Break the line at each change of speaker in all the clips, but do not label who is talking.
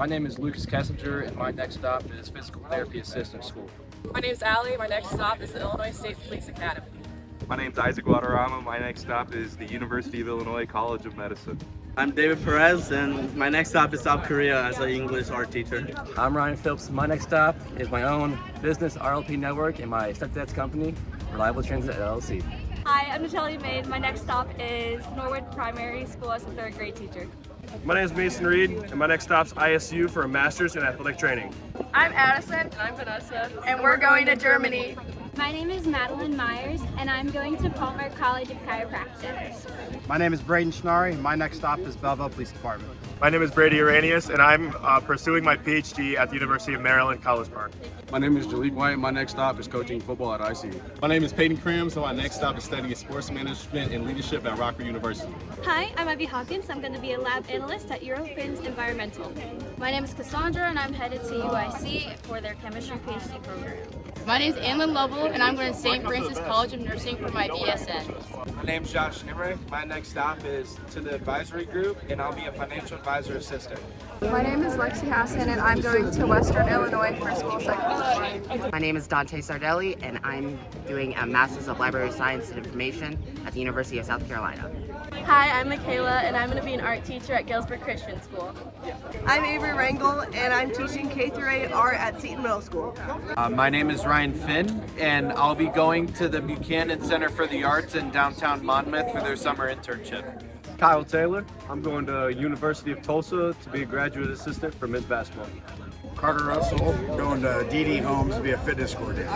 name is Lucas Kessinger, and my next stop is Physical Therapy Assistant School.
My name is Allie. My next stop is the Illinois State Police Academy.
My name's Isaac Guadarrama. My next stop is the University of Illinois College of Medicine.
I'm David Perez, and my next stop is South Korea as an English art teacher.
I'm Ryan Phillips. My next stop is my own business, RLP Network, and my stepdad's company, Reliable Transit LLC.
Hi, I'm Natalia Maid. My next stop is Norwood Primary School as a third grade teacher.
My name is Mason Reed, and my next stop's ISU for a master's in athletic training.
I'm Addison. And I'm Vanessa.
And we're going to Germany.
My name is Madeline Myers, and I'm going to Palmer College of Chiropractic.
My name is Braden Schnari. My next stop is Belleville Police Department.
My name is Brady Arrhenius, and I'm pursuing my PhD at the University of Maryland, College Park.
My name is Jalik White. My next stop is coaching football at ICU.
My name is Peyton Krim, so my next stop is studying sports management and leadership at Rockford University.
Hi, I'm Ivy Hawkins. I'm going to be a lab analyst at Eurofins Environmental. My name is Cassandra, and I'm headed to UIC for their chemistry PhD program.
My name is Anlin Lovell, and I'm going to St. Francis College of Nursing for my BSN.
My name's Josh Nimrick. My next stop is to the advisory group, and I'll be a financial advisor assistant.
My name is Lexi Hassan, and I'm going to Western Illinois for school psychology.
My name is Dante Sardelli, and I'm doing a Master's of Library Science and Information at the University of South Carolina.
Hi, I'm Michaela, and I'm going to be an art teacher at Galesburg Christian School.
I'm Avery Rangel, and I'm teaching K-8 art at Seton Middle School.
My name is Ryan Finn, and I'll be going to the Buchanan Center for the Arts in downtown Monmouth for their summer internship.
Kyle Taylor. I'm going to University of Tulsa to be a graduate assistant for men's basketball.
Carter Russell, going to DD Homes to be a fitness coordinator.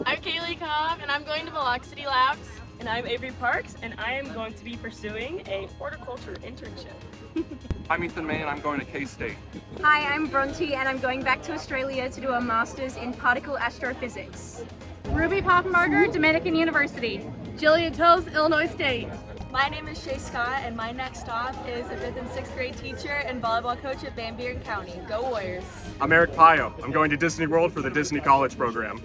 I'm Kaylee Cobb, and I'm going to Velocity Labs. And I'm Avery Parks, and I am going to be pursuing a horticulture internship.
I'm Ethan May, and I'm going to K-State.
Hi, I'm Bronte, and I'm going back to Australia to do a master's in particle astrophysics. Ruby Poffenbarger, Dominican University.
Jillian Toes, Illinois State.
My name is Shay Scott, and my next stop is a 5th and 6th grade teacher and volleyball coach at Van Buren County. Go Warriors!
I'm Eric Pio. I'm going to Disney World for the Disney College program.